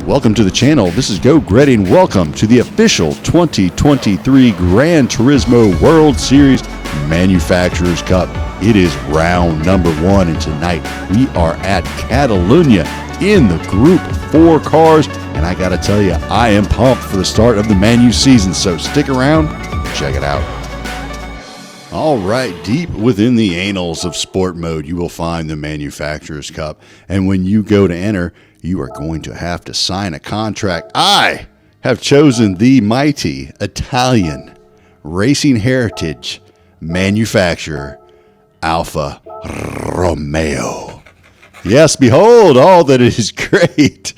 Welcome to the channel. This is Greddy, and welcome to the official 2023 Gran Turismo World Series Manufacturers Cup. It is round number 1, and tonight we are at Catalunya in the Group 4 cars. And I gotta tell you, I am pumped for the start of the Manu season, so stick around, check it out. All right, deep within the annals of sport mode, you will find the Manufacturers Cup. And when you go to enter, you are going to have to sign a contract. I have chosen the mighty Italian racing heritage manufacturer, Alfa Romeo. Yes, behold, all that is great.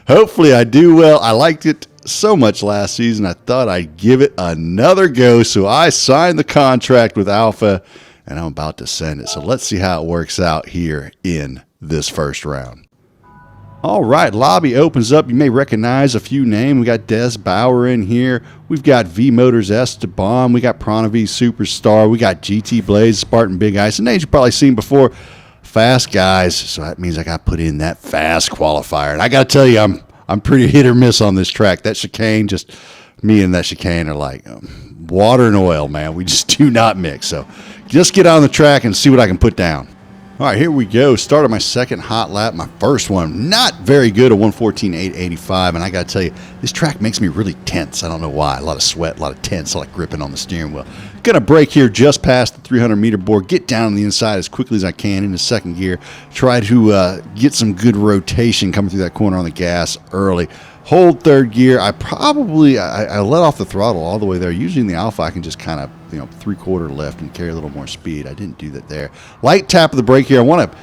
Hopefully I do well. I liked it so much last season, I thought I'd give it another go. So I signed the contract with Alfa, and I'm about to send it. So let's see how it works out here in this first round. All right, lobby opens up. You may recognize a few names. We got Des Bauer in here. We've got V Motors Esteban. We got Pronovi Superstar. We got GT Blaze, Spartan Big Ice. And names you've probably seen before. Fast guys. So that means I got to put in that fast qualifier. And I got to tell you, I'm pretty hit or miss on this track. That chicane, just me and that chicane are like water and oil, man. We just do not mix. So just get on the track and see what I can put down. All right, here we go. Started my second hot lap. My first one, not very good, a 114.885. And I got to tell you, this track makes me really tense. I don't know why. A lot of sweat, a lot of tense, like gripping on the steering wheel. Going to brake here just past the 300-meter board. Get down on the inside as quickly as I can into second gear. Try to get some good rotation coming through that corner on the gas early. Hold third gear. I let off the throttle all the way there. Usually in the Alpha, I can just kind of, three-quarter left and carry a little more speed. I didn't do that there. Light tap of the brake here. I want to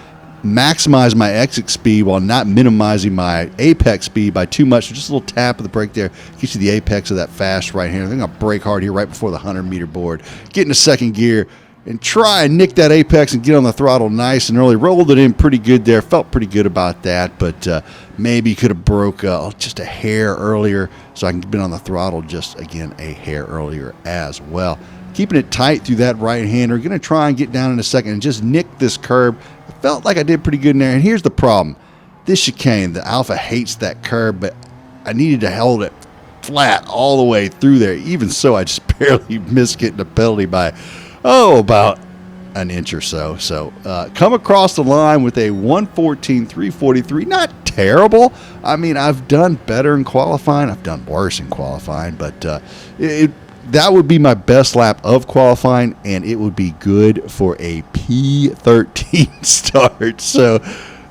maximize my exit speed while not minimizing my apex speed by too much. So just a little tap of the brake there gets you the apex of that fast right hand. I think I'll brake hard here right before the 100-meter board. Get into second gear and try and nick that apex and get on the throttle nice and early. Rolled it in pretty good there. Felt pretty good about that, but maybe could have broke just a hair earlier so I can get on the throttle just, again, a hair earlier as well. Keeping it tight through that right-hander. Going to try and get down in a second and just nick this curb. I felt like I did pretty good in there. And here's the problem. This chicane, the Alpha hates that curb, but I needed to hold it flat all the way through there. Even so, I just barely missed getting a penalty by, about an inch or so. So come across the line with a 114.343. Not terrible. I mean, I've done better in qualifying. I've done worse in qualifying, but that would be my best lap of qualifying, and it would be good for a P13 start. So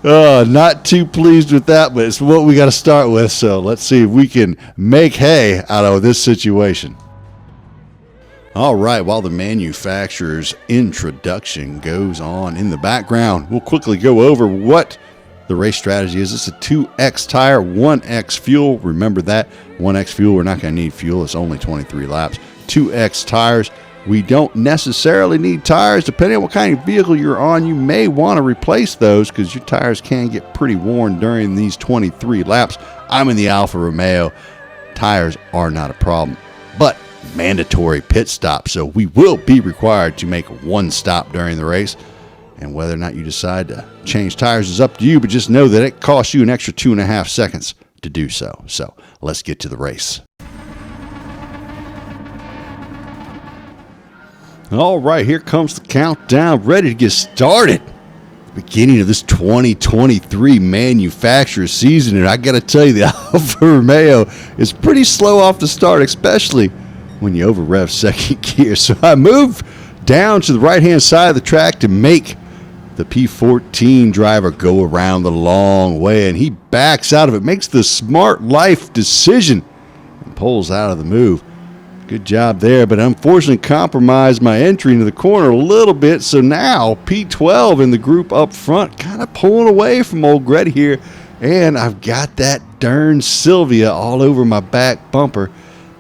not too pleased with that, but it's what we got to start with. So let's see if we can make hay out of this situation. All right, while the manufacturer's introduction goes on in the background, we'll quickly go over what the race strategy is. It's a 2X tire, 1X fuel. Remember that. 1X fuel, we're not going to need fuel. It's only 23 laps. 2X tires. We don't necessarily need tires. Depending on what kind of vehicle you're on, you may want to replace those because your tires can get pretty worn during these 23 laps. I'm in the Alfa Romeo. Tires are not a problem, but mandatory pit stop. So we will be required to make one stop during the race. And whether or not you decide to change tires is up to you, but just know that it costs you an extra 2.5 seconds to do so. So let's get to the race. All right, here comes the countdown, ready to get started. The beginning of this 2023 manufacturer season, and I got to tell you, the Alfa Romeo is pretty slow off the start, especially when you over rev second gear. So I move down to the right-hand side of the track to make the P14 driver go around the long way, and he backs out of it, makes the smart life decision, and pulls out of the move. Good job there, but unfortunately compromised my entry into the corner a little bit, so now P12 in the group up front, kind of pulling away from old Greddy here, and I've got that darn Silvia all over my back bumper.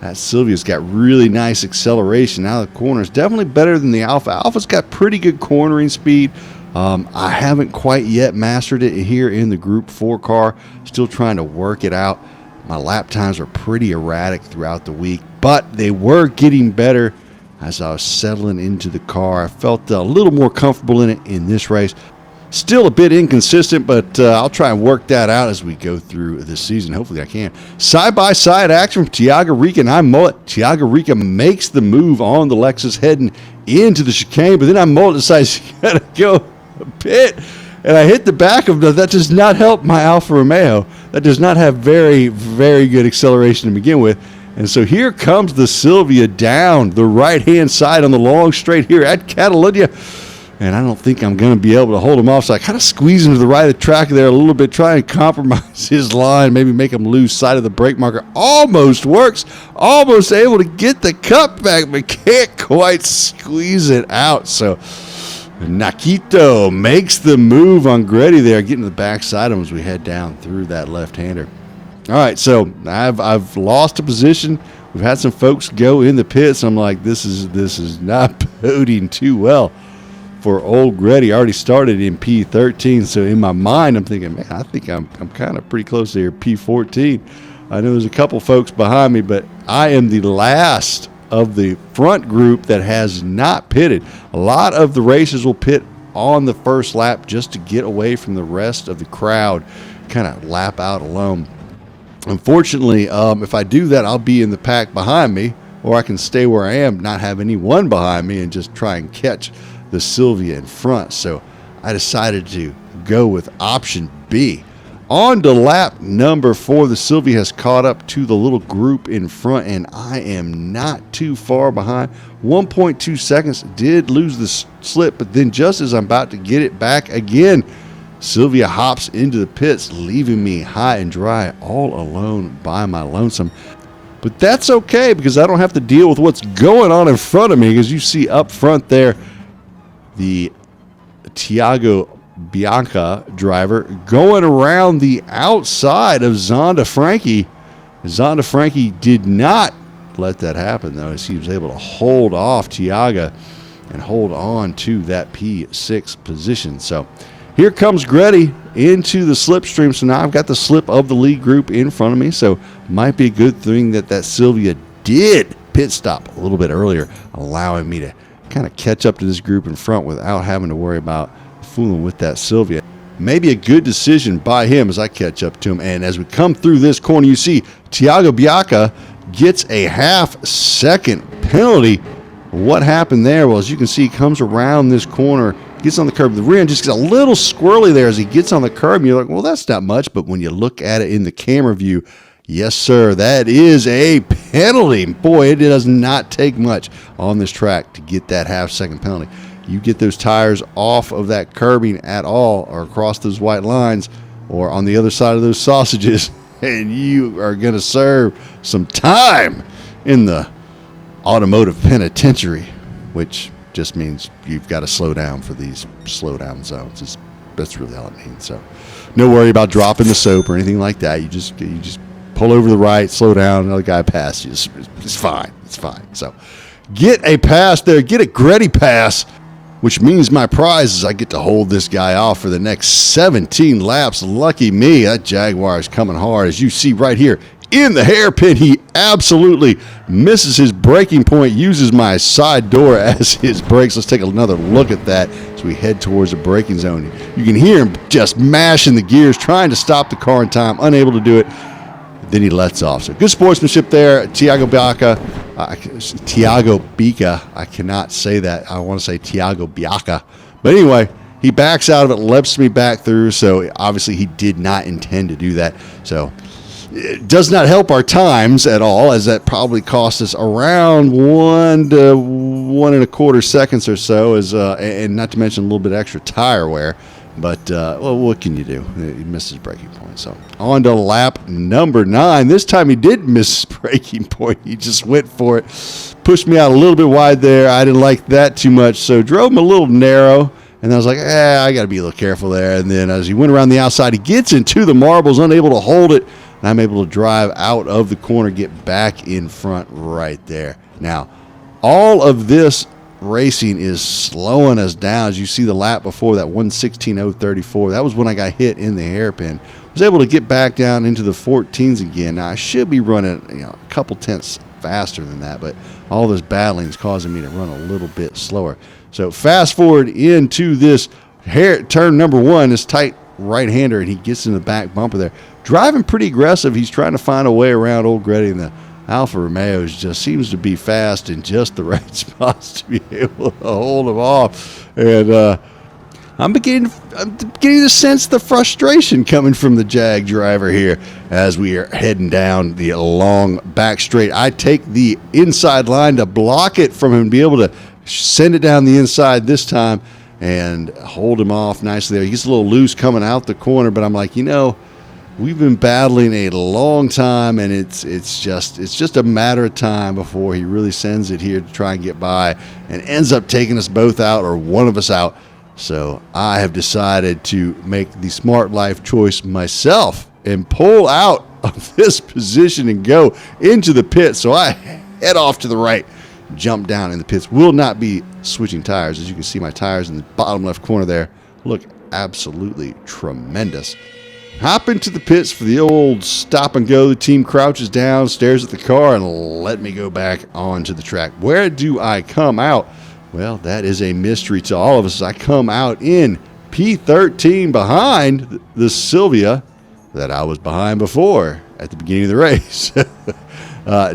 That Silvia's got really nice acceleration out of the corners. Definitely better than the Alpha. Alpha's got pretty good cornering speed. I haven't quite yet mastered it here in the Group 4 car. Still trying to work it out. My lap times are pretty erratic throughout the week, but they were getting better as I was settling into the car. I felt a little more comfortable in it in this race. Still a bit inconsistent, but I'll try and work that out as we go through this season. Hopefully I can. Side-by-side action from Tiago Rica and I mullet. Tiago Rica makes the move on the Lexus heading into the chicane, but then I mullet decides he got to go a bit, and I hit the back of him. That does not help my Alfa Romeo. That does not have very, very good acceleration to begin with. And so here comes the Silvia down the right-hand side on the long straight here at Catalunya. And I don't think I'm going to be able to hold him off. So I kind of squeeze him to the right of the track there a little bit, try and compromise his line, maybe make him lose sight of the brake marker. Almost works. Almost able to get the cut back, but can't quite squeeze it out. So Nakito makes the move on Greddy there, getting to the backside of him as we head down through that left-hander. All right, so I've lost a position. We've had some folks go in the pits. I'm like, this is not boding too well for old Greddy. I already started in P13, so in my mind I'm thinking, man, I think I'm kind of pretty close to here, P14. I know there's a couple folks behind me, but I am the last of the front group that has not pitted. A lot of the racers will pit on the first lap just to get away from the rest of the crowd, kind of lap out alone. Unfortunately, if I do that, I'll be in the pack behind me, or I can stay where I am, not have anyone behind me, and just try and catch the Silvia in front. So I decided to go with option B. On to lap number 4, the Silvia has caught up to the little group in front, and I am not too far behind. 1.2 seconds, did lose the slip, but then just as I'm about to get it back again, Silvia hops into the pits, leaving me high and dry all alone by my lonesome. But that's okay, because I don't have to deal with what's going on in front of me. As you see up front there, the Tiago Bianca driver going around the outside of Zonda Frankie. Zonda Frankie did not let that happen, though, as he was able to hold off Tiago and hold on to that P6 position. So here comes Greddy into the slipstream. So now I've got the slip of the lead group in front of me. So might be a good thing that Silvia did pit stop a little bit earlier, allowing me to kind of catch up to this group in front without having to worry about fooling with that Silvia. Maybe a good decision by him as I catch up to him. And as we come through this corner, you see Tiago Bianca gets a half-second penalty. What happened there? Well, as you can see, he comes around this corner, gets on the curb. The rear end just gets a little squirrely there as he gets on the curb. And you're like, well, that's not much. But when you look at it in the camera view, yes, sir, that is a penalty. Boy, it does not take much on this track to get that half-second penalty. You get those tires off of that curbing at all, or across those white lines, or on the other side of those sausages, and you are going to serve some time in the automotive penitentiary, which just means you've got to slow down for these slowdown zones. That's really all it means. So no worry about dropping the soap or anything like that. You just pull over to the right, slow down, another guy passes you. It's fine. It's fine. So get a pass there. Get a Greddy pass, which means my prize is I get to hold this guy off for the next 17 laps. Lucky me, that Jaguar is coming hard. As you see right here in the hairpin, he absolutely misses his braking point, uses my side door as his brakes. Let's take another look at that as we head towards the braking zone. You can hear him just mashing the gears, trying to stop the car in time, unable to do it. Then he lets off. So good sportsmanship there. Tiago Bianca. I cannot say that. I want to say Tiago Bianca. But anyway, he backs out of it, lets me back through. So obviously he did not intend to do that. So it does not help our times at all, as that probably cost us around 1 to 1 1/4 seconds or so, and not to mention a little bit extra tire wear. But, well, what can you do? He missed his braking point. So on to lap number 9. This time he did miss his braking point. He just went for it. Pushed me out a little bit wide there. I didn't like that too much. So drove him a little narrow. And I was like, I got to be a little careful there. And then as he went around the outside, he gets into the marbles, unable to hold it. And I'm able to drive out of the corner, get back in front right there. Now, all of this racing is slowing us down. As you see the lap before that, 1:16.034, that was when I got hit in the hairpin. Was able to get back down into the 14s again. Now I should be running a couple tenths faster than that, but all this battling is causing me to run a little bit slower. So fast forward into this turn number 1 is tight right-hander, and he gets in the back bumper there. Driving pretty aggressive. He's trying to find a way around old Greddy, and the Alfa Romeo just seems to be fast in just the right spots to be able to hold him off. And I'm beginning to sense the frustration coming from the Jag driver here as we are heading down the long back straight. I take the inside line to block it from him, be able to send it down the inside this time and hold him off nicely there. He gets a little loose coming out the corner, but I'm like, we've been battling a long time, and it's just a matter of time before he really sends it here to try and get by and ends up taking us both out or one of us out. So I have decided to make the smart life choice myself and pull out of this position and go into the pit. So I head off to the right, jump down in the pits. Will not be switching tires. As you can see, my tires in the bottom left corner there look absolutely tremendous. Hop into the pits for the old stop and go. The team crouches down, stares at the car, and let me go back onto the track. Where do I come out? Well, that is a mystery to all of us. I come out in P13 behind the Silvia that I was behind before at the beginning of the race.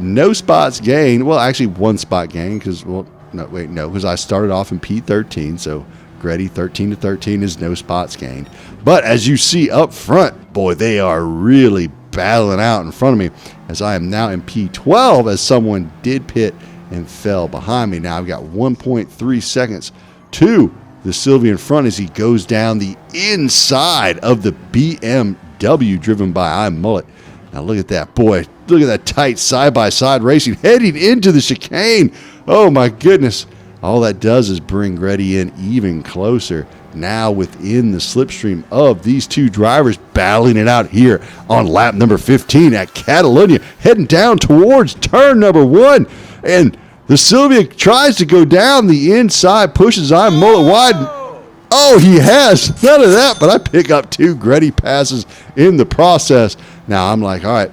No spots gained. Well, actually, 1 spot gained because, because I started off in P13, so Greddy 13 to 13 is no spots gained. But as you see up front, boy, they are really battling out in front of me as I am now in P12 as someone did pit and fell behind me. Now I've got 1.3 seconds to the Silvia in front as he goes down the inside of the BMW driven by iMullet. Now look at that, boy. Look at that tight side-by-side racing heading into the chicane. Oh my goodness. All that does is bring Greddy in even closer. Now within the slipstream of these two drivers battling it out here on lap number 15 at Catalunya, heading down towards turn number 1. And the Silvia tries to go down the inside, pushes iMullet wide. Oh, he has none of that, but I pick up 2 Greddy passes in the process. Now I'm like, all right,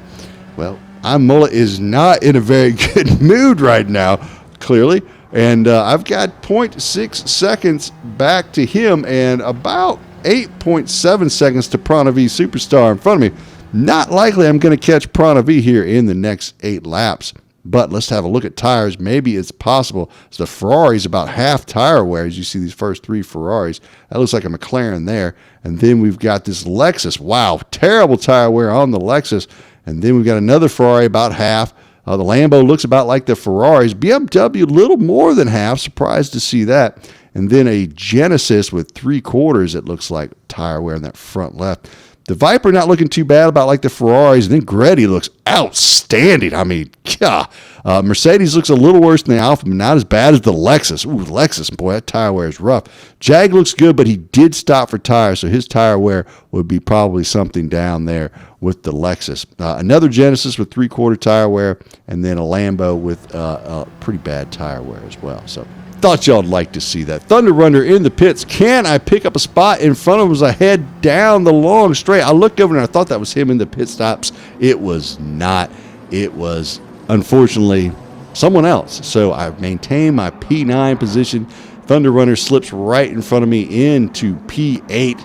well, iMullet is not in a very good mood right now, clearly. And I've got 0.6 seconds back to him and about 8.7 seconds to Prana V Superstar in front of me. Not likely I'm going to catch Prana V here in the next 8 laps. But let's have a look at tires. Maybe it's possible. So the Ferrari's about half tire wear as you see these first 3 Ferraris. That looks like a McLaren there. And then we've got this Lexus. Wow, terrible tire wear on the Lexus. And then we've got another Ferrari about half. The Lambo looks about like the Ferraris. BMW, a little more than half. Surprised to see that. And then a Genesis with 3/4, it looks like, tire wear in that front left. The Viper not looking too bad, about like the Ferraris. And then Greddy looks outstanding. I mean, yeah. Mercedes looks a little worse than the Alfa, but not as bad as the Lexus. Ooh, Lexus, boy, that tire wear is rough. Jag looks good, but he did stop for tires, so his tire wear would be probably something down there with the Lexus. Another Genesis with 3/4 tire wear, and then a Lambo with a pretty bad tire wear as well. So thought y'all'd like to see that. Thunder Runner in the pits. Can I pick up a spot in front of him as I head down the long straight? I looked over and I thought that was him in the pit stops. It was not. It was, unfortunately, someone else. So I maintain my P9 position. Thunder Runner slips right in front of me into P8.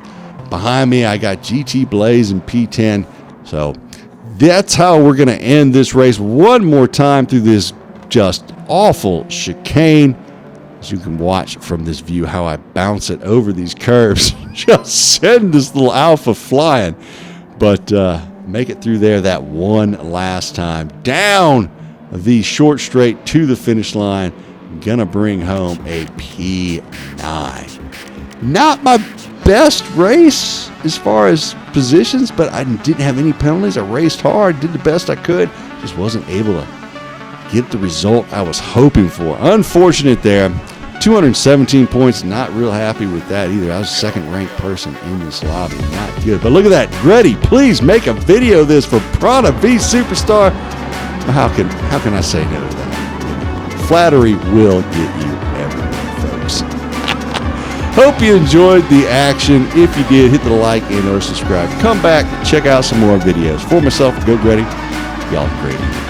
Behind me, I got GT Blaze in P10. So that's how we're going to end this race one more time through this just awful chicane. As you can watch from this view how I bounce it over these curves. Just send this little Alfa flying. But make it through there that one last time. Down the short straight to the finish line. Gonna bring home a P9. Not my best race as far as positions, but I didn't have any penalties. I raced hard, did the best I could. Just wasn't able to get the result I was hoping for. Unfortunate there. 217 points, not real happy with that either. I was second ranked person in this lobby, not good. But look at that, Greddy, please make a video of this for Prana V Superstar. How can I say no to that? Flattery will get you everywhere, folks. Hope you enjoyed the action. If you did, hit the like and or subscribe. Come back, check out some more videos. For myself, Go Greddy. Y'all have a great evening.